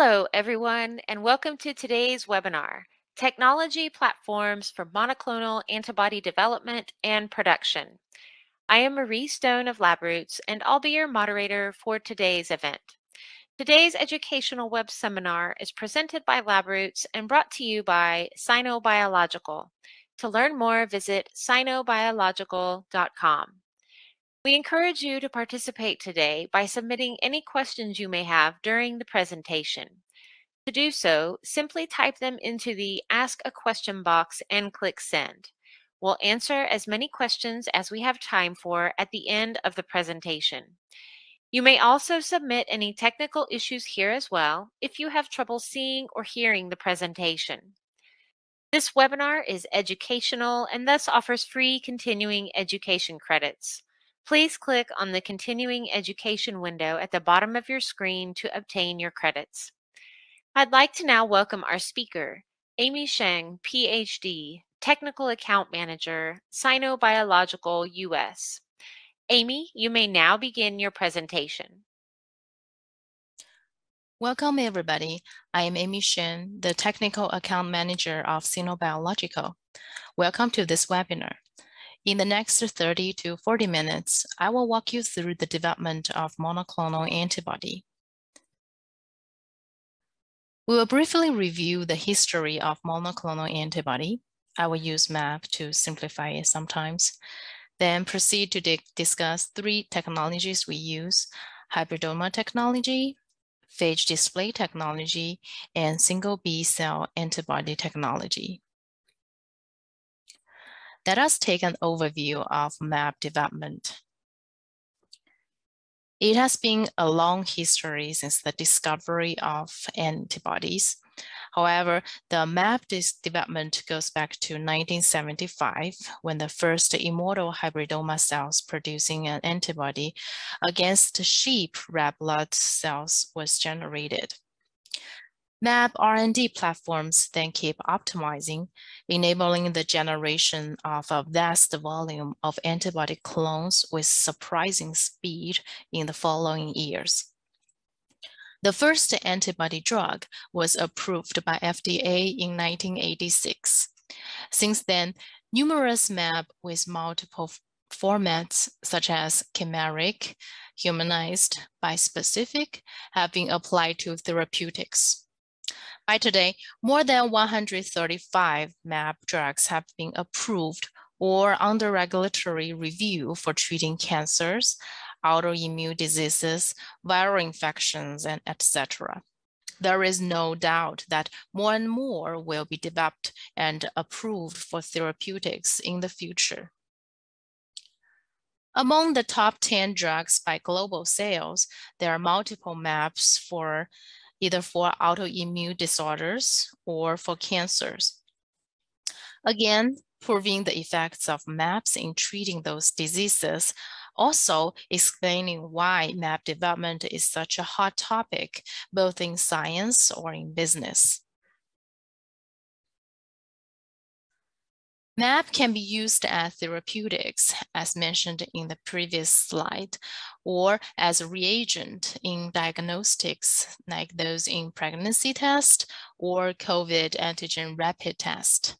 Hello, everyone, and welcome to today's webinar, Technology Platforms for Monoclonal Antibody Development and Production. I am Marie Stone of LabRoots, and I'll be your moderator for today's event. Today's educational web seminar is presented by LabRoots and brought to you by Sino Biological. To learn more, visit sinobiological.com. We encourage you to participate today by submitting any questions you may have during the presentation. To do so, simply type them into the Ask a Question box and click Send. We'll answer as many questions as we have time for at the end of the presentation. You may also submit any technical issues here as well if you have trouble seeing or hearing the presentation. This webinar is educational and thus offers free continuing education credits. Please click on the Continuing Education window at the bottom of your screen to obtain your credits. I'd like to now welcome our speaker, Amy Sheng, Ph.D., Technical Account Manager, Sino Biological, US. Amy, you may now begin your presentation. Welcome, everybody. I am Amy Sheng, the Technical Account Manager of Sino Biological. Welcome to this webinar. In the next 30 to 40 minutes, I will walk you through the development of monoclonal antibody. We will briefly review the history of monoclonal antibody. I will use MAP to simplify it sometimes. Then proceed to discuss three technologies we use: Hybridoma Technology, Phage display technology, and single B-cell antibody technology. Let us take an overview of MAP development. It has been a long history since the discovery of antibodies. However, the MAP development goes back to 1975, when the first immortal hybridoma cells producing an antibody against sheep red blood cells was generated. MAP R&D platforms then keep optimizing, enabling the generation of a vast volume of antibody clones with surprising speed in the following years. The first antibody drug was approved by FDA in 1986. Since then, numerous MAP with multiple formats such as chimeric, humanized, bispecific have been applied to therapeutics. By today, more than 135 MAP drugs have been approved or under regulatory review for treating cancers, autoimmune diseases, viral infections, and etc. There is no doubt that more and more will be developed and approved for therapeutics in the future. Among the top 10 drugs by global sales, there are multiple MAPs for either for autoimmune disorders or for cancers. Again, proving the effects of MAPs in treating those diseases, also explaining why MAP development is such a hot topic, both in science or in business. MAP can be used as therapeutics, as mentioned in the previous slide, or as a reagent in diagnostics, like those in pregnancy test or COVID antigen rapid test.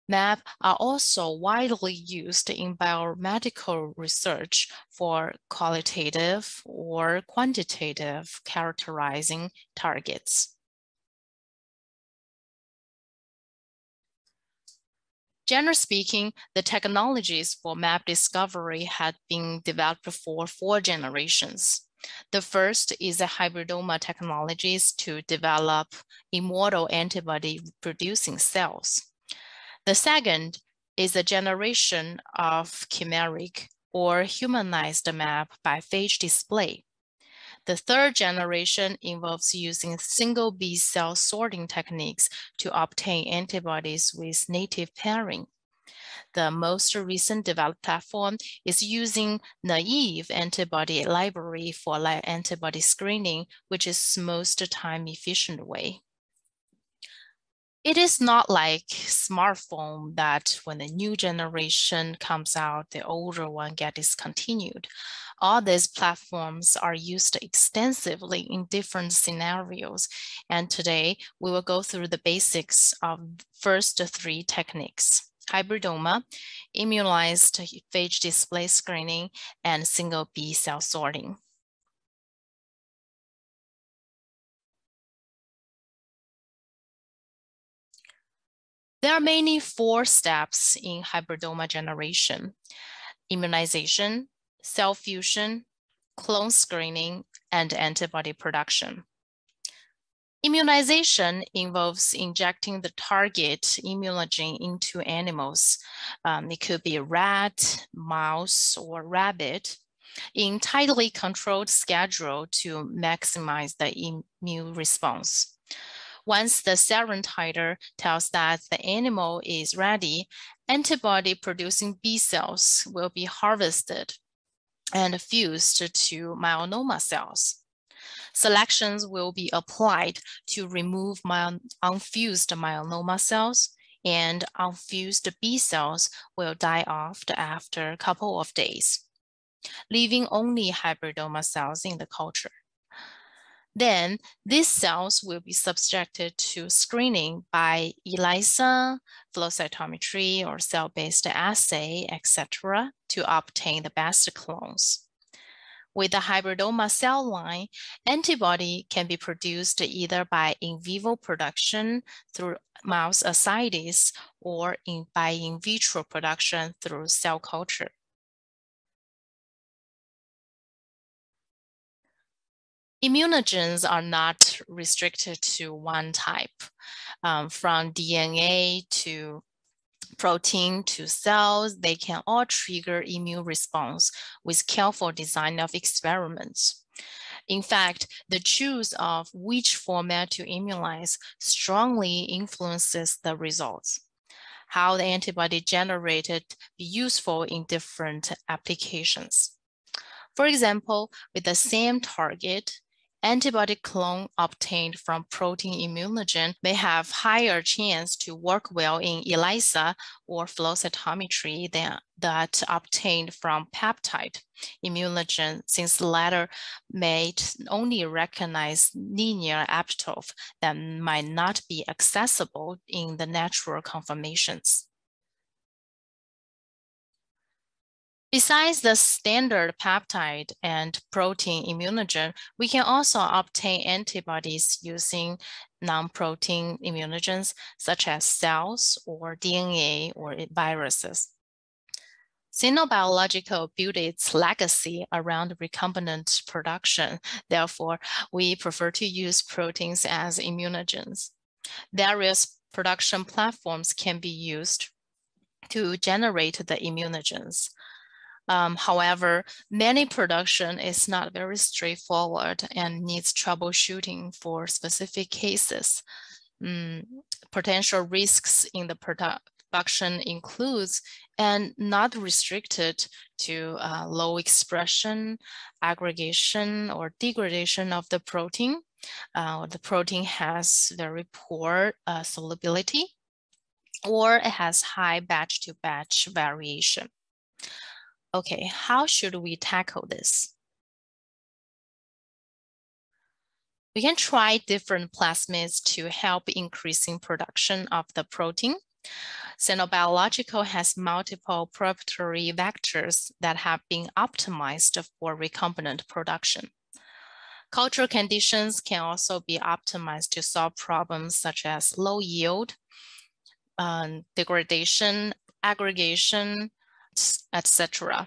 MAP are also widely used in biomedical research for qualitative or quantitative characterizing targets. Generally speaking, the technologies for MAP discovery had been developed for 4 generations. The first is the Hybridoma Technologies to develop immortal antibody-producing cells. The second is a generation of chimeric or humanized MAP by phage display. The third generation involves using single B-cell sorting techniques to obtain antibodies with native pairing. The most recent developed platform is using naive antibody library for antibody screening, which is most time-efficient way. It is not like smartphone that when the new generation comes out, the older one gets discontinued. All these platforms are used extensively in different scenarios, and today we will go through the basics of first three techniques: hybridoma, immunized phage display screening, and single B cell sorting. There are mainly 4 steps in hybridoma generation: immunization, cell fusion, clone screening, and antibody production. Immunization involves injecting the target immunogen into animals. It could be a rat, mouse, or rabbit in tightly controlled schedule to maximize the immune response. Once the serum titer tells that the animal is ready, antibody-producing B cells will be harvested and fused to melanoma cells. Selections will be applied to remove unfused melanoma cells, and unfused B cells will die off after a couple of days, leaving only hybridoma cells in the culture. Then these cells will be subjected to screening by ELISA, flow cytometry, or cell-based assay, etc., to obtain the best clones. With the hybridoma cell line, antibody can be produced either by in vivo production through mouse ascites or by in vitro production through cell culture. Immunogens are not restricted to one type. From DNA to protein to cells, they can all trigger immune response with careful design of experiments. In fact, the choice of which format to immunize strongly influences the results. How the antibody generated be useful in different applications. For example, with the same target, antibody clone obtained from protein immunogen may have higher chance to work well in ELISA or flow cytometry than that obtained from peptide immunogen, since the latter may only recognize linear epitope that might not be accessible in the natural conformations. Besides the standard peptide and protein immunogen, we can also obtain antibodies using non-protein immunogens such as cells or DNA or viruses. Sino Biological built its legacy around recombinant production. Therefore, we prefer to use proteins as immunogens. Various production platforms can be used to generate the immunogens. However, many production is not very straightforward and needs troubleshooting for specific cases. Potential risks in the production includes and not restricted to low expression, aggregation, or degradation of the protein. The protein has very poor solubility, or it has high batch-to-batch variation. Okay, how should we tackle this? We can try different plasmids to help increasing production of the protein. Sino Biological has multiple proprietary vectors that have been optimized for recombinant production. Cultural conditions can also be optimized to solve problems such as low yield, degradation, aggregation, etc.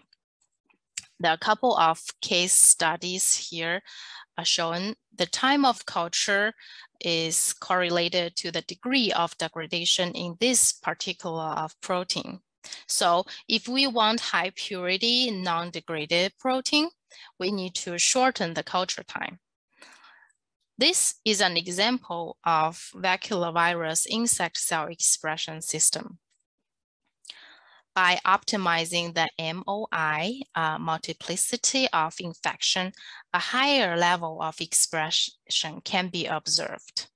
There are a couple of case studies here shown. The time of culture is correlated to the degree of degradation in this particular protein. So if we want high purity, non-degraded protein, we need to shorten the culture time. This is an example of baculovirus insect cell expression system. By optimizing the MOI, multiplicity of infection, a higher level of expression can be observed.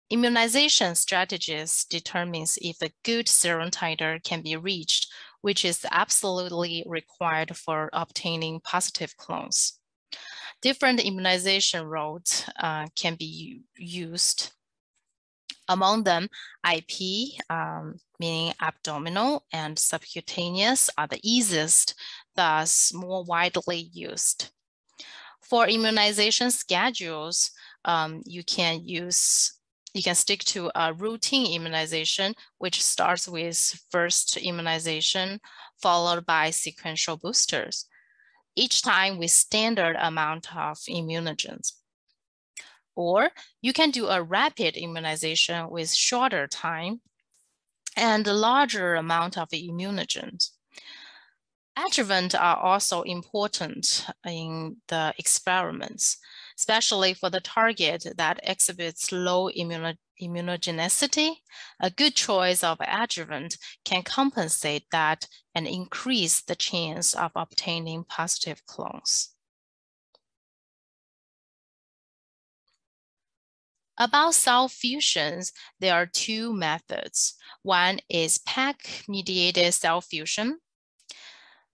Immunization strategies determines if a good serum titer can be reached which is absolutely required for obtaining positive clones. Different immunization routes can be used. Among them, IP, meaning abdominal, and subcutaneous are the easiest, thus more widely used. For immunization schedules, you can stick to a routine immunization, which starts with first immunization, followed by sequential boosters, each time with standard amount of immunogens. Or you can do a rapid immunization with shorter time and a larger amount of immunogens. Adjuvants are also important in the experiments, especially for the target that exhibits low immunogenicity. A good choice of adjuvant can compensate that and increase the chance of obtaining positive clones. About cell fusions, there are two methods. One is PEG-mediated cell fusion.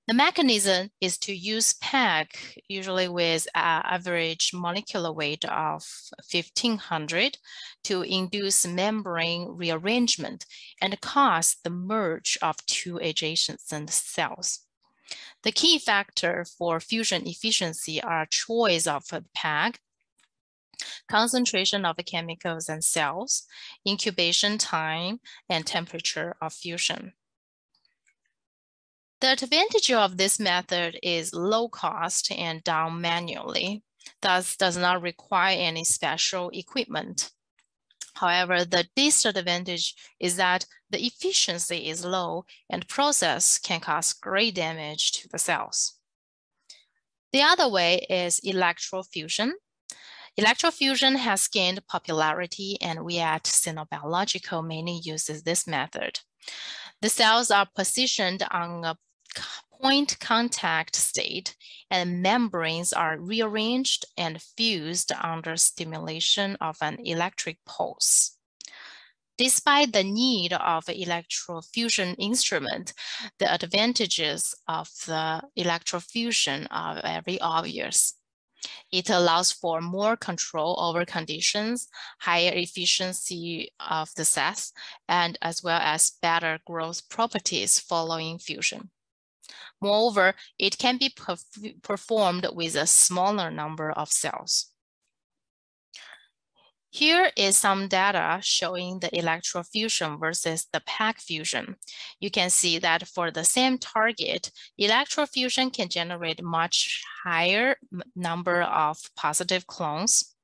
The mechanism is to use PEG, usually with an average molecular weight of 1500, to induce membrane rearrangement and cause the merge of two adjacent cells. The key factor for fusion efficiency are choice of PEG, concentration of the chemicals and cells, incubation time, and temperature of fusion. The advantage of this method is low cost and done manually, thus does not require any special equipment. However, the disadvantage is that the efficiency is low and process can cause great damage to the cells. The other way is electrofusion. Electrofusion has gained popularity, and we at Sino Biological mainly uses this method. The cells are positioned on a point contact state, and membranes are rearranged and fused under stimulation of an electric pulse. Despite the need of an electrofusion instrument, the advantages of the electrofusion are very obvious. It allows for more control over conditions, higher efficiency of the cells, and as well as better growth properties following fusion. Moreover, it can be performed with a smaller number of cells. Here is some data showing the electrofusion versus the PEG fusion. You can see that for the same target, electrofusion can generate much higher number of positive clones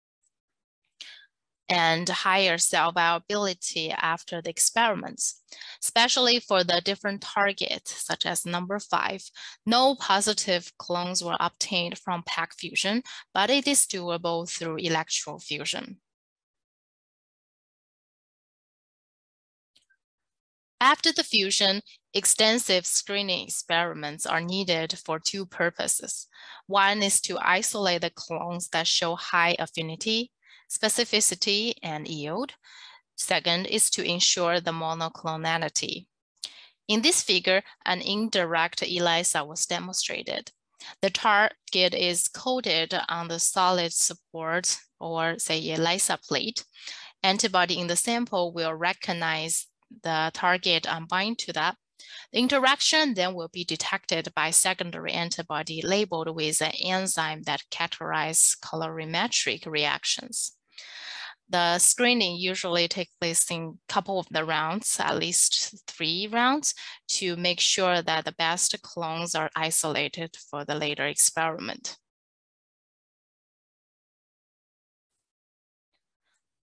and higher cell viability after the experiments. Especially for the different targets, such as number 5, no positive clones were obtained from PEG fusion, but it is doable through electrofusion. After the fusion, extensive screening experiments are needed for two purposes. One is to isolate the clones that show high affinity, specificity, and yield. Second is to ensure the monoclonality. In this figure, an indirect ELISA was demonstrated. The target is coated on the solid support, or say ELISA plate. Antibody in the sample will recognize the target and bind to that. The interaction then will be detected by secondary antibody labeled with an enzyme that characterizes colorimetric reactions. The screening usually takes place in a couple of the rounds, at least 3 rounds, to make sure that the best clones are isolated for the later experiment.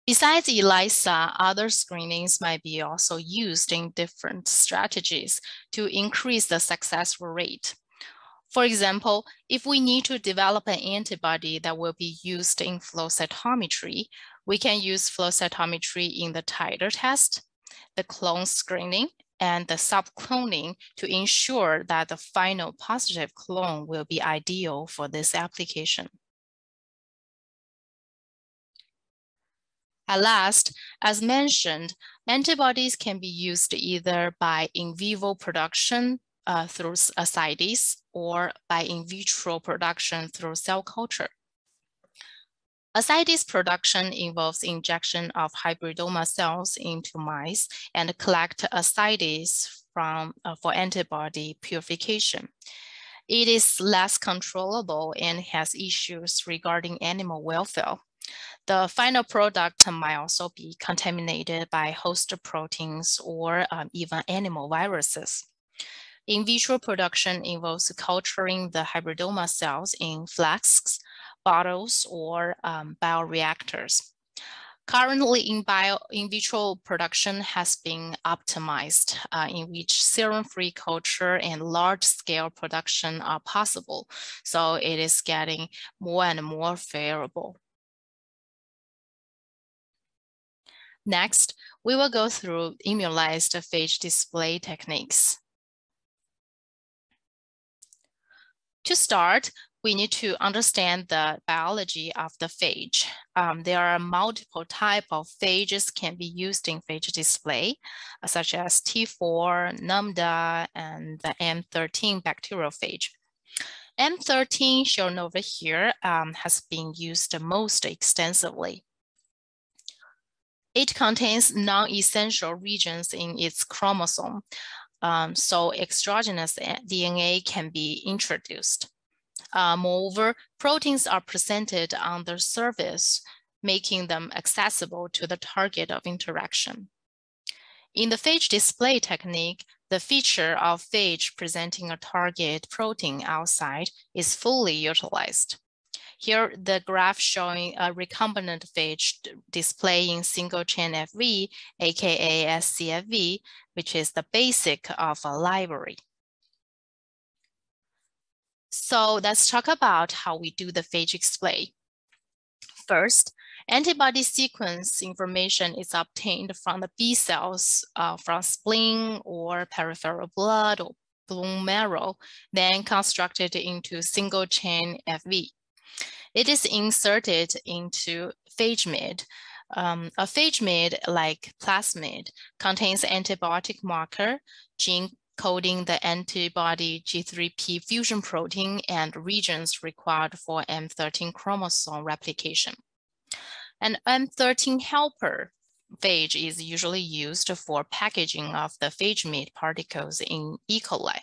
Besides ELISA, other screenings might be also used in different strategies to increase the success rate. For example, if we need to develop an antibody that will be used in flow cytometry, we can use flow cytometry in the titer test, the clone screening, and the subcloning to ensure that the final positive clone will be ideal for this application. At last, as mentioned, antibodies can be used either by in vivo production through ascites or by in vitro production through cell culture. Ascites production involves injection of hybridoma cells into mice and collect ascites for antibody purification. It is less controllable and has issues regarding animal welfare. The final product might also be contaminated by host proteins or even animal viruses. In vitro production involves culturing the hybridoma cells in flasks, bottles, or bioreactors. Currently, in vitro production has been optimized, in which serum-free culture and large-scale production are possible. So it is getting more and more favorable. Next, we will go through immunized phage display techniques. To start, we need to understand the biology of the phage. There are multiple types of phages can be used in phage display, such as T4, Lambda, and the M13 bacteriophage. M13, shown over here, has been used most extensively. It contains non-essential regions in its chromosome, so exogenous DNA can be introduced. Moreover, proteins are presented on the surface, making them accessible to the target of interaction. In the phage display technique, the feature of phage presenting a target protein outside is fully utilized. Here, the graph showing a recombinant phage displaying single-chain FV, aka SCFV, which is the basic of a library. So let's talk about how we do the phage display. First, antibody sequence information is obtained from the B cells from spleen or peripheral blood or bone marrow, then constructed into single-chain FV. It is inserted into phagemid. A phagemid, like plasmid, contains antibiotic marker, gene coding the antibody G3P fusion protein and regions required for M13 chromosome replication. An M13 helper phage is usually used for packaging of the phagemid particles in E. coli.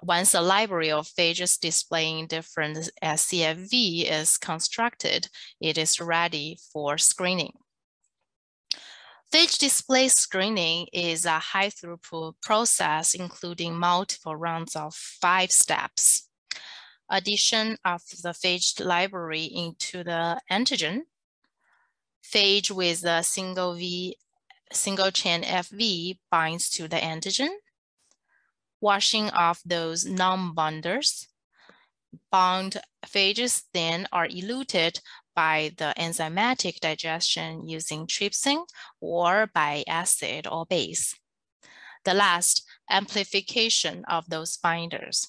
Once a library of phages displaying different CFV is constructed, it is ready for screening. Phage display screening is a high throughput process including multiple rounds of 5 steps. Addition of the phage library into the antigen, phage with a single-chain FV binds to the antigen, washing off those non-bonders. Bound phages then are eluted by the enzymatic digestion using trypsin or by acid or base. The last, amplification of those binders.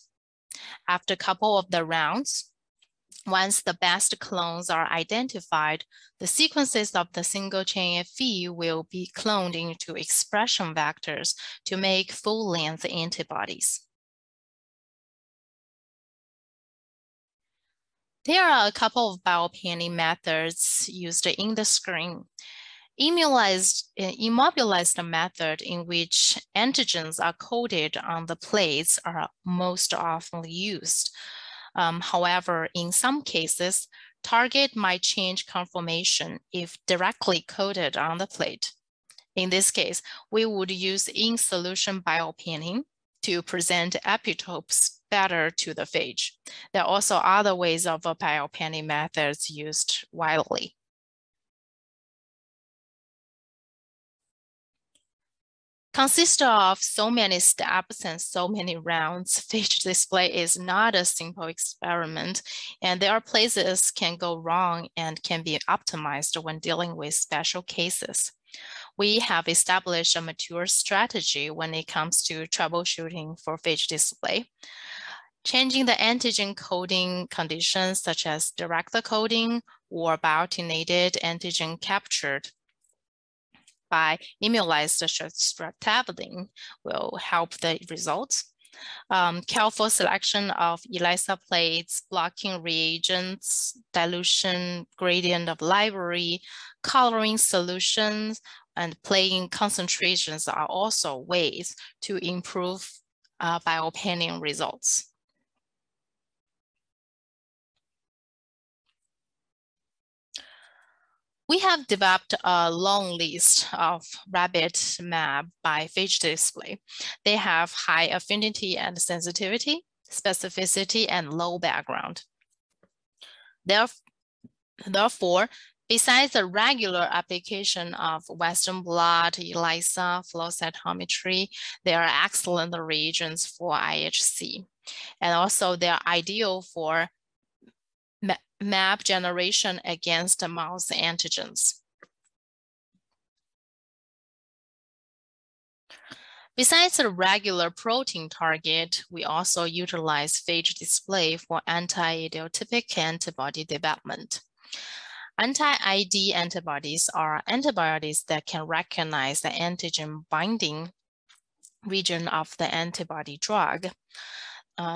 After a couple of the rounds, once the best clones are identified, the sequences of the single-chain FV will be cloned into expression vectors to make full-length antibodies. There are a couple of biopanning methods used in the screen. Immobilized method in which antigens are coded on the plates are most often used. However, in some cases, target might change conformation if directly coded on the plate. In this case, we would use in-solution biopanning to present epitopes better to the phage. There are also other ways of biopanning methods used widely. Consists of so many steps and so many rounds, phage display is not a simple experiment, and there are places can go wrong and can be optimized when dealing with special cases. We have established a mature strategy when it comes to troubleshooting for phage display. Changing the antigen coding conditions such as direct coding or biotinated antigen captured by immunized streptavidin will help the results. Careful selection of ELISA plates, blocking reagents, dilution gradient of library, coloring solutions, and playing concentrations are also ways to improve biopanning results. We have developed a long list of rabbit map by phage display. They have high affinity and sensitivity, specificity, and low background. Therefore, besides the regular application of Western blot, ELISA, flow cytometry, they are excellent reagents for IHC. And also they're ideal for map generation against mouse antigens. Besides the regular protein target, we also utilize phage display for anti-idiotypic antibody development. Anti-ID antibodies are antibodies that can recognize the antigen binding region of the antibody drug.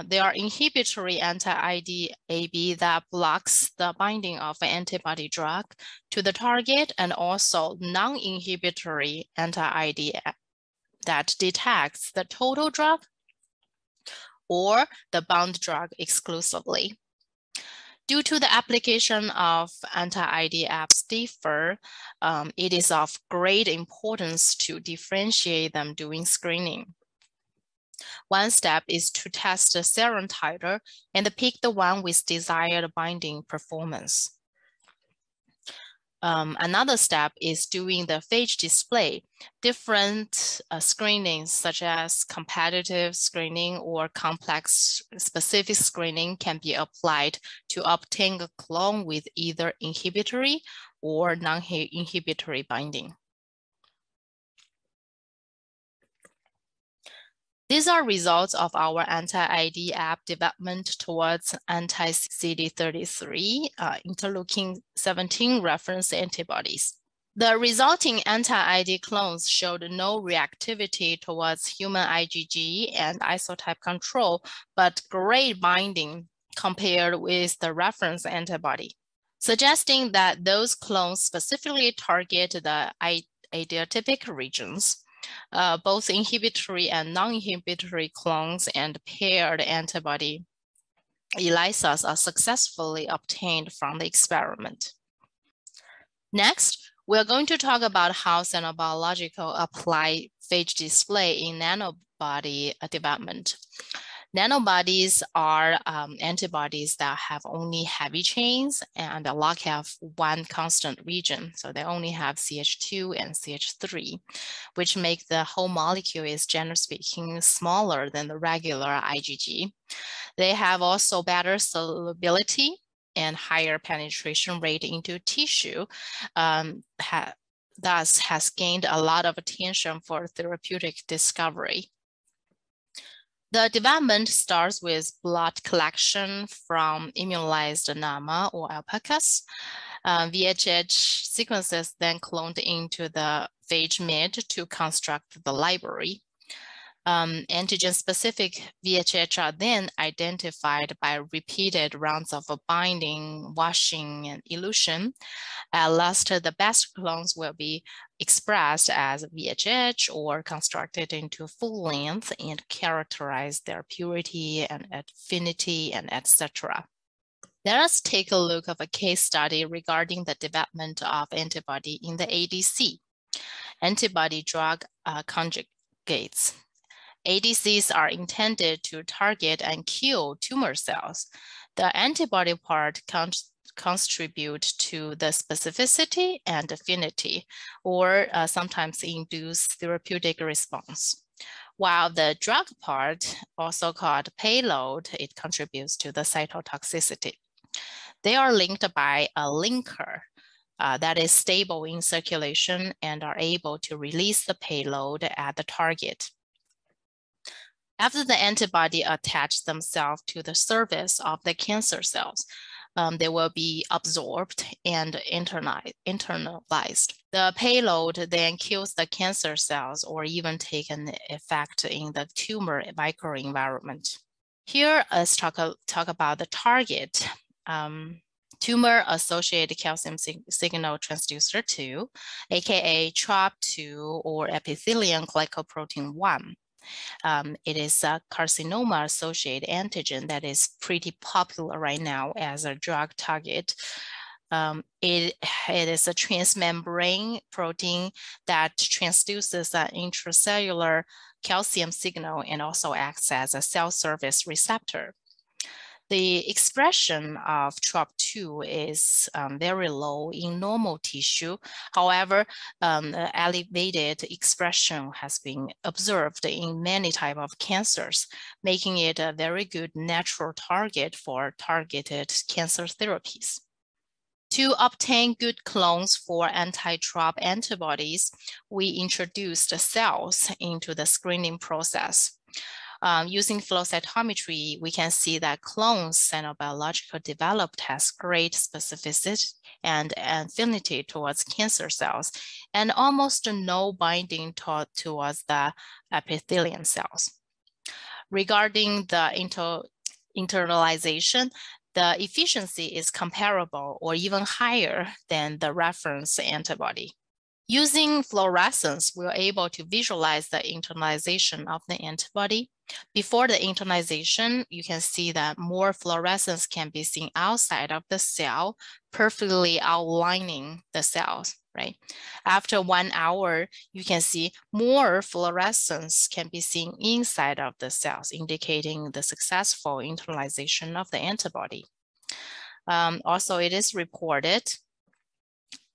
They are inhibitory anti-ID-AB that blocks the binding of an antibody drug to the target, and also non-inhibitory anti-ID that detects the total drug or the bound drug exclusively. Due to the application of anti-ID apps differ, it is of great importance to differentiate them during screening. One step is to test the serum titer and pick the one with desired binding performance. Another step is doing the phage display. Different screenings such as competitive screening or complex specific screening can be applied to obtain a clone with either inhibitory or non-inhibitory binding. These are results of our anti-ID app development towards anti-CD33 interleukin-17 reference antibodies. The resulting anti-ID clones showed no reactivity towards human IgG and isotype control, but great binding compared with the reference antibody, suggesting that those clones specifically target the idiotypic regions. Both inhibitory and non-inhibitory clones and paired antibody ELISAs are successfully obtained from the experiment. Next, we're going to talk about how Sino Biological apply phage display in nanobody development. Nanobodies are antibodies that have only heavy chains and a lot have one constant region. So they only have CH2 and CH3, which make the whole molecule, is generally speaking, smaller than the regular IgG. They have also better solubility and higher penetration rate into tissue, thus has gained a lot of attention for therapeutic discovery. The development starts with blood collection from immunized llama or alpacas. VHH sequences then cloned into the phage mid to construct the library. Antigen-specific VHH are then identified by repeated rounds of binding, washing, and elution. At last, the best clones will be expressed as VHH or constructed into full length and characterize their purity and affinity and etc. Let us take a look at a case study regarding the development of antibody in the ADC, antibody-drug conjugates. ADCs are intended to target and kill tumor cells. The antibody part contribute to the specificity and affinity, or sometimes induce therapeutic response. While the drug part, also called payload, it contributes to the cytotoxicity. They are linked by a linker that is stable in circulation and are able to release the payload at the target. After the antibody attach themselves to the surface of the cancer cells, they will be absorbed and internalized. The payload then kills the cancer cells or even take an effect in the tumor microenvironment. Here, let's talk about the target. Tumor-associated calcium signal transducer 2, aka TROP2 or epithelium glycoprotein 1. It is a carcinoma-associated antigen that is pretty popular right now as a drug target. It is a transmembrane protein that transduces an intracellular calcium signal and also acts as a cell surface receptor. The expression of TROP2 is very low in normal tissue. However, elevated expression has been observed in many types of cancers, making it a very good natural target for targeted cancer therapies. To obtain good clones for anti-TROP antibodies, we introduced cells into the screening process. Using flow cytometry, we can see that clones Sino Biological developed has great specificity and affinity towards cancer cells, and almost no binding towards the epithelium cells. Regarding the internalization, the efficiency is comparable or even higher than the reference antibody. Using fluorescence, we're able to visualize the internalization of the antibody. Before the internalization, you can see that more fluorescence can be seen outside of the cell, perfectly outlining the cells, right? After 1 hour, you can see more fluorescence can be seen inside of the cells, indicating the successful internalization of the antibody. Also, it is reported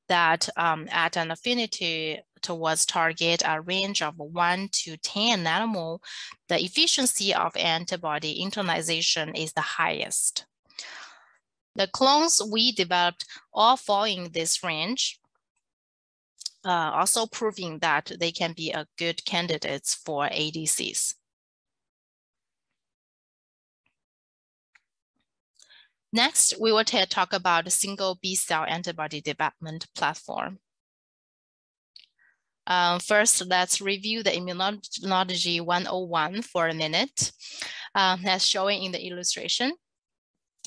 that at an affinity towards target, a range of 1 to 10 nanomole, the efficiency of antibody internalization is the highest. The clones we developed all fall in this range, also proving that they can be a good candidates for ADCs. Next, we will talk about a single B-cell antibody development platform. First, let's review the immunology 101 for a minute. As shown in the illustration,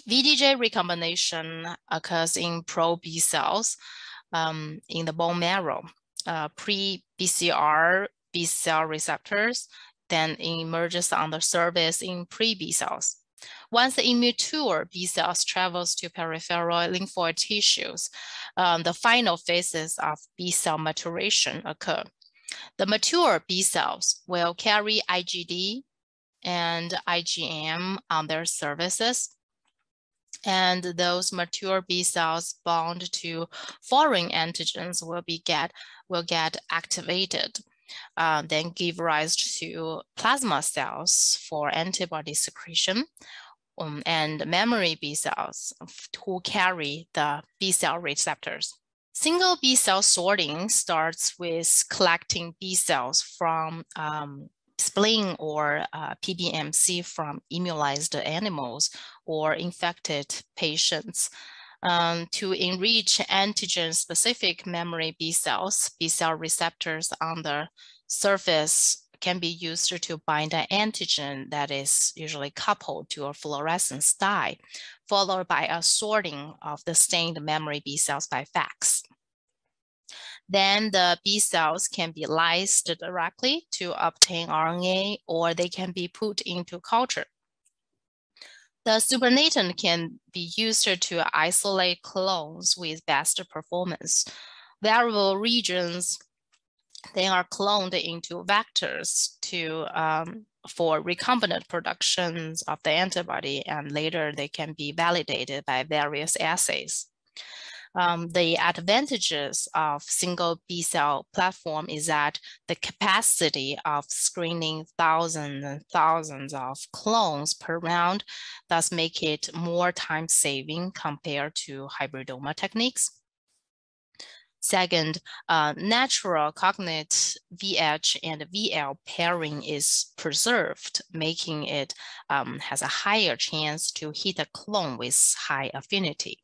VDJ recombination occurs in pro-B cells in the bone marrow, pre-BCR B cell receptors, then emerges on the surface in pre-B cells. Once the immature B cells travels to peripheral lymphoid tissues, the final phases of B cell maturation occur. The mature B cells will carry IgD and IgM on their surfaces, and those mature B cells bound to foreign antigens will get activated. Then give rise to plasma cells for antibody secretion, and memory B cells who carry the B cell receptors. Single B cell sorting starts with collecting B cells from spleen or PBMC from immunized animals or infected patients. To enrich antigen-specific memory B cells, B cell receptors on the surface can be used to bind an antigen that is usually coupled to a fluorescence dye, followed by a sorting of the stained memory B cells by FACS. Then the B cells can be lysed directly to obtain RNA, or they can be put into culture. The supernatant can be used to isolate clones with best performance. Variable regions, they are cloned into vectors for recombinant productions of the antibody, and later they can be validated by various assays. The advantages of single B cell platform is that the capacity of screening thousands and thousands of clones per round thus make it more time saving compared to hybridoma techniques. Second, natural cognate VH and VL pairing is preserved, making it has a higher chance to hit a clone with high affinity.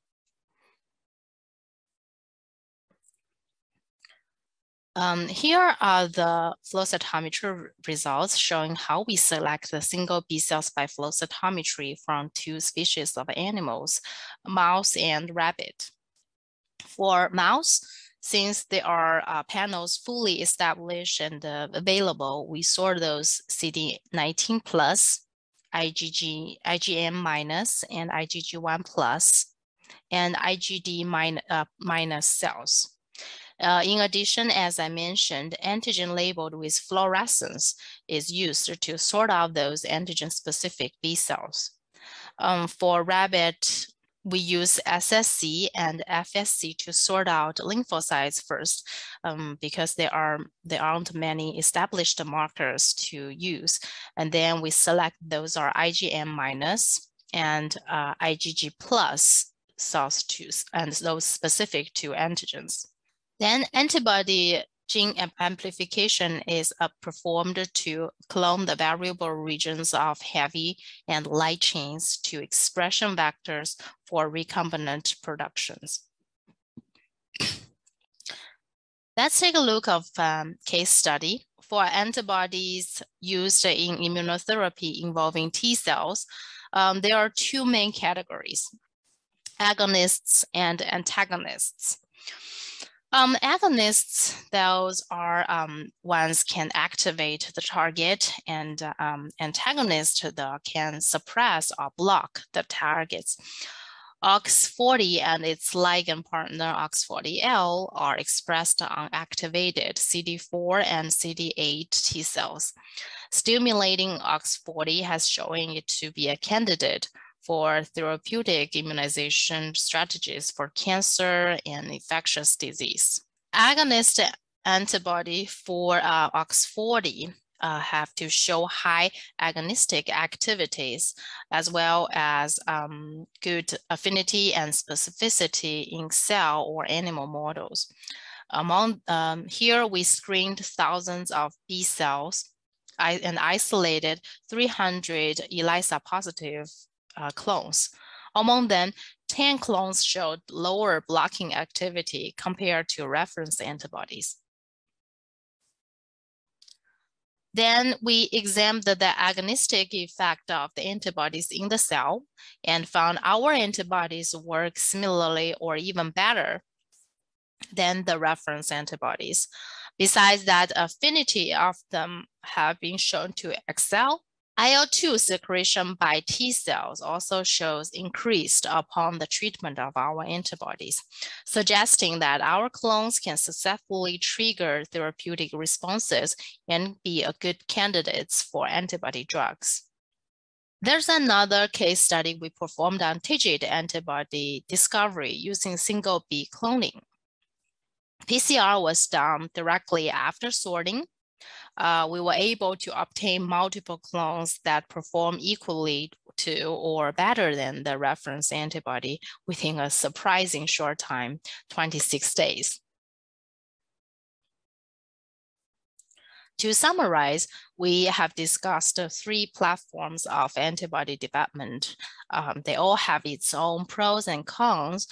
Here are the flow cytometry results showing how we select the single B cells by flow cytometry from 2 species of animals, mouse and rabbit. For mouse, since there are panels fully established and available, we sort those CD19 plus, IgM minus, and IgG1 plus, and IgD minus cells. In addition, as I mentioned, antigen labeled with fluorescence is used to sort out those antigen-specific B cells. For rabbit, we use SSC and FSC to sort out lymphocytes first, because there aren't many established markers to use. And then we select those are IgM minus and IgG plus cells and those specific to antigens. Then antibody gene amplification is performed to clone the variable regions of heavy and light chains to expression vectors for recombinant productions. Let's take a look of case study. For antibodies used in immunotherapy involving T cells, there are 2 main categories, agonists and antagonists. Agonists, those are ones can activate the target, and antagonists can suppress or block the targets. OX40 and its ligand partner OX40L are expressed on activated CD4 and CD8 T cells. Stimulating OX40 has shown it to be a candidate for therapeutic immunization strategies for cancer and infectious disease. Agonist antibody for OX40 have to show high agonistic activities, as well as good affinity and specificity in cell or animal models. Here we screened thousands of B cells and isolated 300 ELISA positive clones. Among them, 10 clones showed lower blocking activity compared to reference antibodies. Then we examined the agonistic effect of the antibodies in the cell and found our antibodies work similarly or even better than the reference antibodies. Besides that, affinity of them have been shown to excel. IL-2 secretion by T cells also shows increased upon the treatment of our antibodies, suggesting that our clones can successfully trigger therapeutic responses and be a good candidates for antibody drugs. There's another case study we performed on TIGIT antibody discovery using single B cloning. PCR was done directly after sorting. We were able to obtain multiple clones that perform equally to or better than the reference antibody within a surprising short time, 26 days. To summarize, we have discussed 3 platforms of antibody development. They all have its own pros and cons.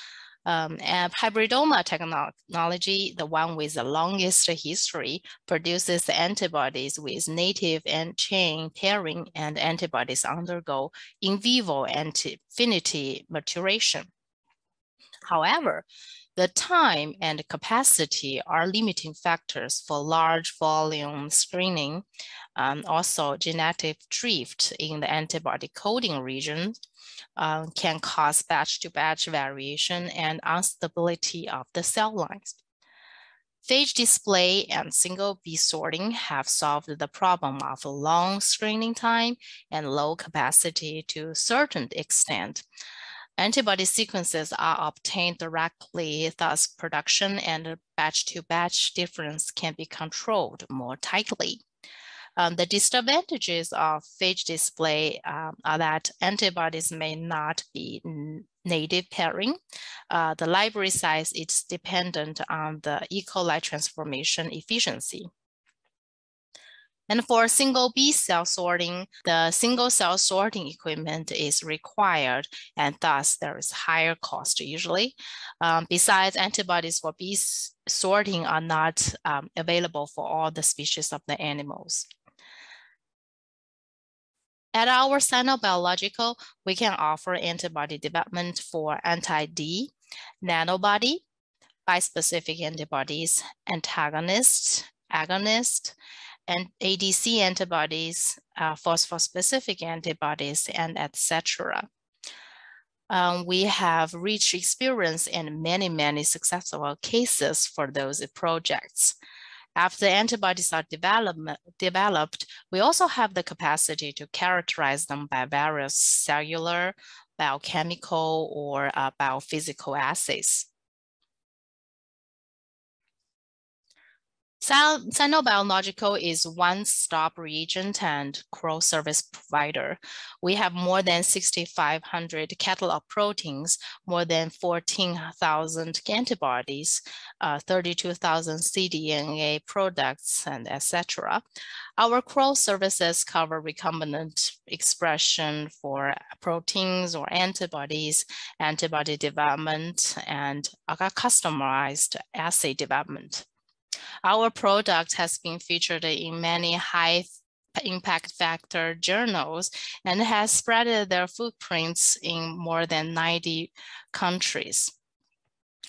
And Hybridoma Technology, the one with the longest history, produces antibodies with native and chain pairing, and antibodies undergo in vivo affinity maturation. However, the time and capacity are limiting factors for large volume screening. Also, genetic drift in the antibody coding region can cause batch-to-batch variation and instability of the cell lines. Phage display and single B sorting have solved the problem of long screening time and low capacity to a certain extent. Antibody sequences are obtained directly, thus production and batch-to-batch difference can be controlled more tightly. The disadvantages of phage display are that antibodies may not be native pairing. The library size is dependent on the E. coli transformation efficiency. And for single B cell sorting, the single cell sorting equipment is required, and thus there is higher cost usually. Besides, antibodies for B sorting are not available for all the species of the animals. At our Sino Biological, we can offer antibody development for anti-D, nanobody, bispecific antibodies, antagonists, agonists, and ADC antibodies, phosphospecific antibodies, and etc. We have rich experience and many successful cases for those projects. After antibodies are developed, we also have the capacity to characterize them by various cellular, biochemical, or biophysical assays. Sino Biological is one-stop reagent and CRO service provider. We have more than 6,500 catalog proteins, more than 14,000 antibodies, 32,000 cDNA products, and etc. Our CRO services cover recombinant expression for proteins or antibodies, antibody development, and customized assay development. Our product has been featured in many high impact factor journals and has spread their footprints in more than 90 countries.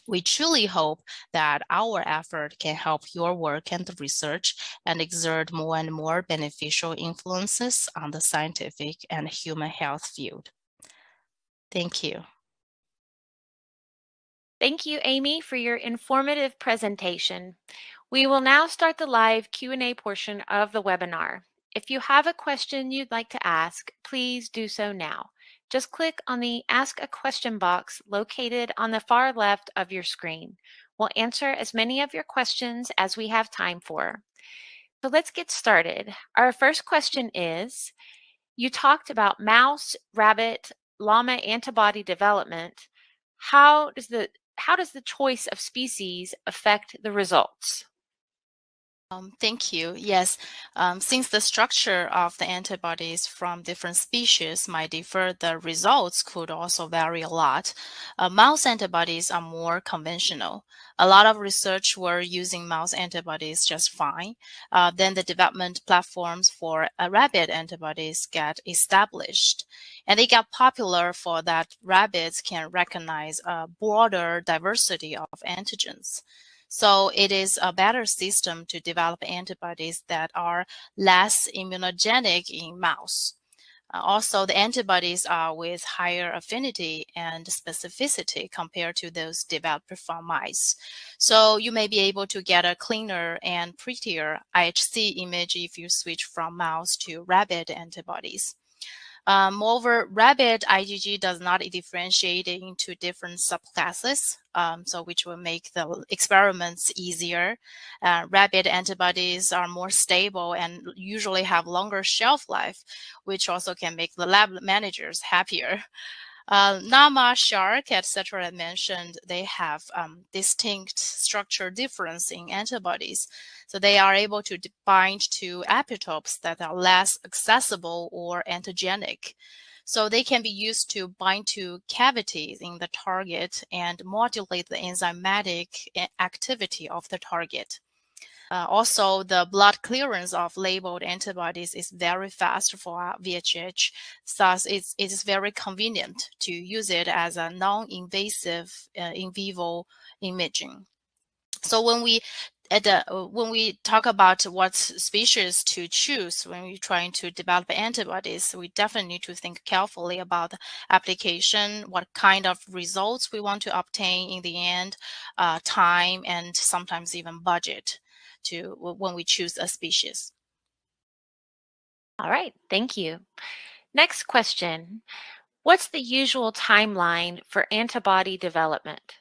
We truly hope that our effort can help your work and research and exert more and more beneficial influences on the scientific and human health field. Thank you. Thank you, Amy, for your informative presentation. We will now start the live Q&A portion of the webinar. If you have a question you'd like to ask, please do so now. Just click on the Ask a Question box located on the far left of your screen. We'll answer as many of your questions as we have time for. So let's get started. Our first question is, you talked about mouse, rabbit, llama antibody development. How does the choice of species affect the results? Thank you. Yes, since the structure of the antibodies from different species might differ, the results could also vary a lot. Mouse antibodies are more conventional. A lot of research were using mouse antibodies just fine. Then the development platforms for rabbit antibodies get established. And they got popular for that rabbits can recognize a broader diversity of antigens. So it is a better system to develop antibodies that are less immunogenic in mouse. Also, the antibodies are with higher affinity and specificity compared to those developed from mice. So you may be able to get a cleaner and prettier IHC image if you switch from mouse to rabbit antibodies. Moreover, rabbit IgG does not differentiate into different subclasses, so which will make the experiments easier. Rabbit antibodies are more stable and usually have longer shelf life, which also can make the lab managers happier. Llama, shark, etc. mentioned, they have distinct structure difference in antibodies. So they are able to bind to epitopes that are less accessible or antigenic. So they can be used to bind to cavities in the target and modulate the enzymatic activity of the target. Also, the blood clearance of labeled antibodies is very fast for VHH, thus it is very convenient to use it as a non-invasive in vivo imaging. So when we talk about what species to choose when we're trying to develop antibodies, we definitely need to think carefully about the application, what kind of results we want to obtain in the end, time, and sometimes even budget when we choose a species. All right, thank you. Next question. What's the usual timeline for antibody development?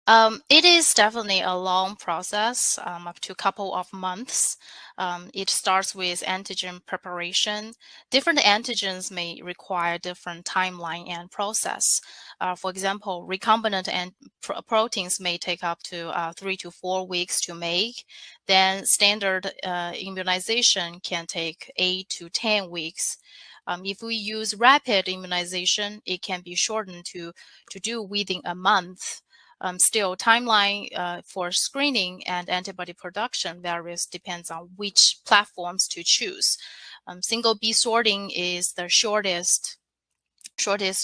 It is definitely a long process, up to a couple of months. It starts with antigen preparation. Different antigens may require different timeline and process. For example, recombinant and proteins may take up to 3 to 4 weeks to make. Then standard immunization can take 8 to 10 weeks. If we use rapid immunization, it can be shortened to do within a month. Still, timeline for screening and antibody production varies depends on which platforms to choose. Single B sorting is the shortest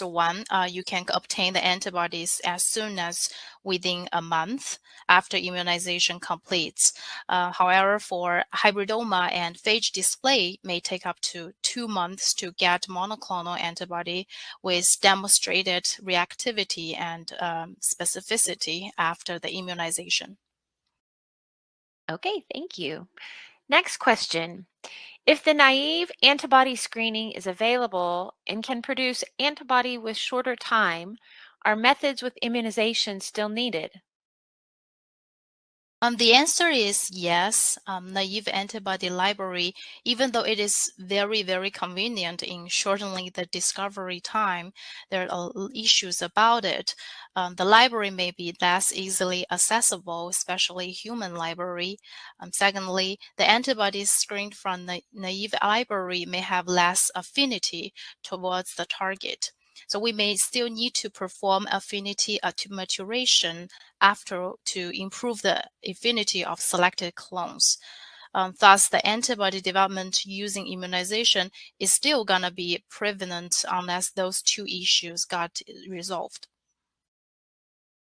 one. You can obtain the antibodies as soon as within a month after immunization completes. However, for hybridoma and phage display may take up to 2 months to get monoclonal antibody with demonstrated reactivity and specificity after the immunization. Okay, thank you. Next question. If the naive antibody screening is available and can produce antibody with shorter time, are methods with immunization still needed? The answer is yes. Naive antibody library, even though it is very, very convenient in shortening the discovery time, there are issues about it. The library may be less easily accessible, especially human library. Secondly, the antibodies screened from the naive library may have less affinity towards the target. So we may still need to perform affinity to maturation after to improve the affinity of selected clones. Thus, the antibody development using immunization is still going to be prevalent unless those two issues got resolved.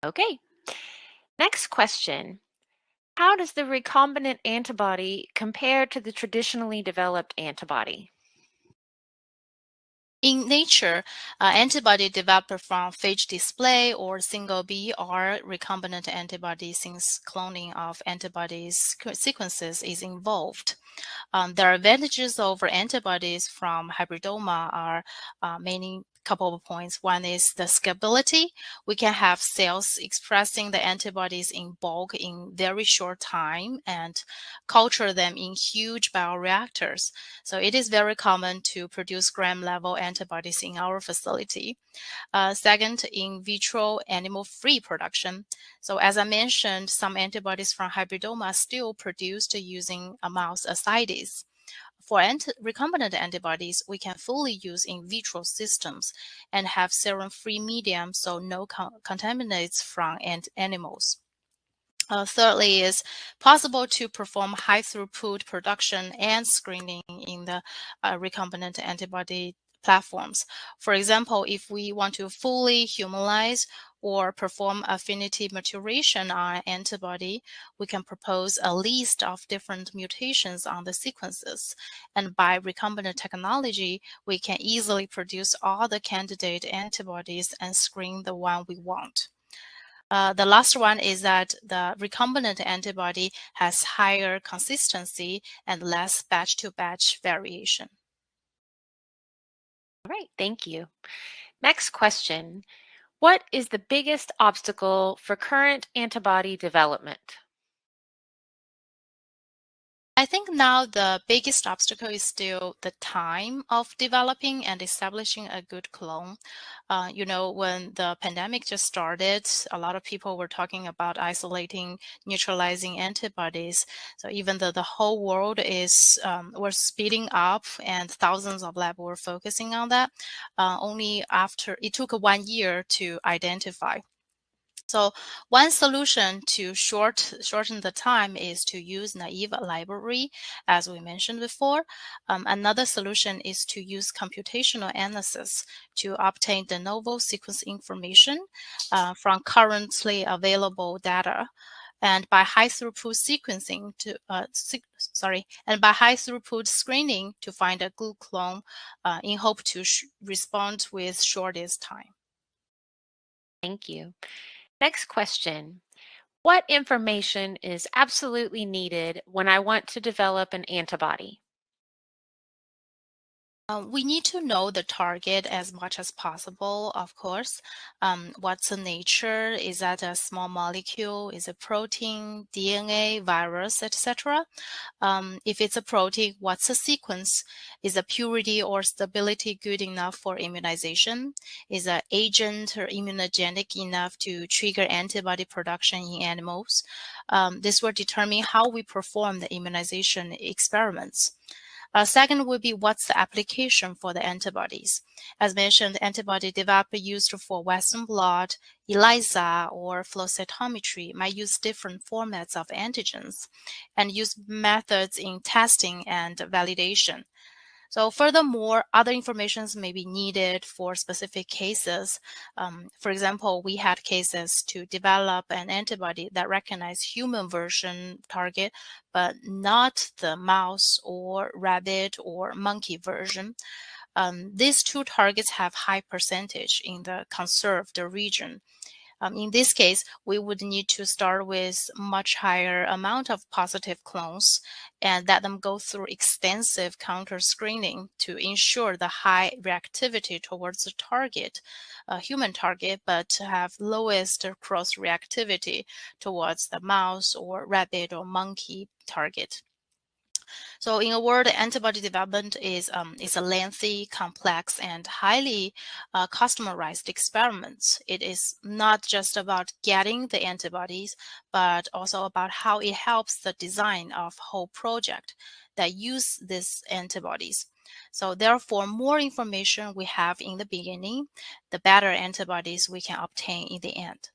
Okay. Next question. How does the recombinant antibody compare to the traditionally developed antibody? In nature, antibody developed from phage display or single B are recombinant antibodies since cloning of antibodies sequences is involved. There are advantages over antibodies from hybridoma are many couple of points. One is the scalability. We can have cells expressing the antibodies in bulk in very short time and culture them in huge bioreactors. So it is very common to produce gram level antibodies in our facility. Second, in vitro animal-free production. So as I mentioned, some antibodies from hybridoma are still produced using a mouse ascites. For recombinant antibodies, we can fully use in vitro systems and have serum-free medium, so no contaminants from animals. Thirdly, is possible to perform high throughput production and screening in the recombinant antibody platforms. For example, if we want to fully humanize or perform affinity maturation on an antibody, we can propose a list of different mutations on the sequences. And by recombinant technology, we can easily produce all the candidate antibodies and screen the one we want. The last one is that the recombinant antibody has higher consistency and less batch-to-batch variation. All right, thank you. Next question. What is the biggest obstacle for current antibody development? I think now the biggest obstacle is still the time of developing and establishing a good clone. When the pandemic just started, a lot of people were talking about isolating, neutralizing antibodies. So even though the whole world was speeding up and thousands of labs were focusing on that, only after it took 1 year to identify. So one solution to shorten the time is to use naive library, as we mentioned before. Another solution is to use computational analysis to obtain de novo sequence information from currently available data. And by high throughput sequencing and by high throughput screening to find a good clone in hope to respond with shortest time. Thank you. Next question. What information is absolutely needed when I want to develop an antibody? We need to know the target as much as possible, of course. What's the nature? Is that a small molecule? Is it protein, DNA, virus, etc.? If it's a protein, what's the sequence? Is the purity or stability good enough for immunization? Is the agent or immunogenic enough to trigger antibody production in animals? This will determine how we perform the immunization experiments. Second would be what's the application for the antibodies. As mentioned, antibody developed used for Western blot, ELISA, or flow cytometry might use different formats of antigens and use methods in testing and validation. So furthermore, other informations may be needed for specific cases. For example, we had cases to develop an antibody that recognized human version target, but not the mouse or rabbit or monkey version. These two targets have high percentage in the conserved region. In this case, we would need to start with much higher amount of positive clones and let them go through extensive counter screening to ensure the high reactivity towards the target, human target, but to have lowest cross reactivity towards the mouse or rabbit or monkey target. So in a word, antibody development is a lengthy, complex, and highly customized experiment. It is not just about getting the antibodies, but also about how it helps the design of whole project that use these antibodies. So therefore, more information we have in the beginning, the better antibodies we can obtain in the end.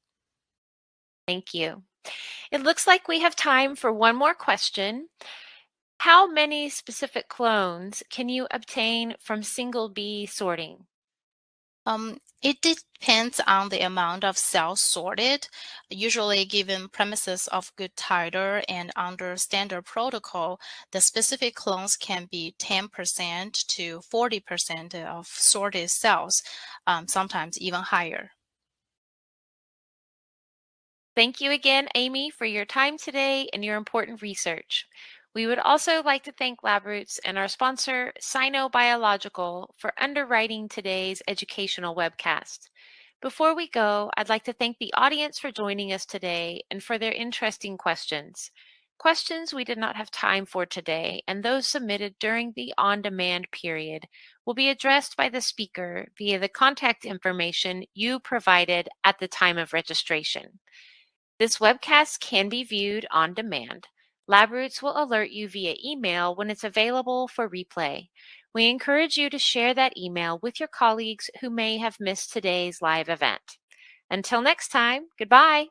Thank you. It looks like we have time for one more question. How many specific clones can you obtain from single B sorting? It depends on the amount of cells sorted. Usually given premises of good titer and under standard protocol, the specific clones can be 10% to 40% of sorted cells, sometimes even higher. Thank you again, Amy, for your time today and your important research. We would also like to thank LabRoots and our sponsor, Sino Biological, for underwriting today's educational webcast. Before we go, I'd like to thank the audience for joining us today and for their interesting questions. Questions we did not have time for today and those submitted during the on-demand period will be addressed by the speaker via the contact information you provided at the time of registration. This webcast can be viewed on demand. LabRoots will alert you via email when it's available for replay. We encourage you to share that email with your colleagues who may have missed today's live event. Until next time, goodbye.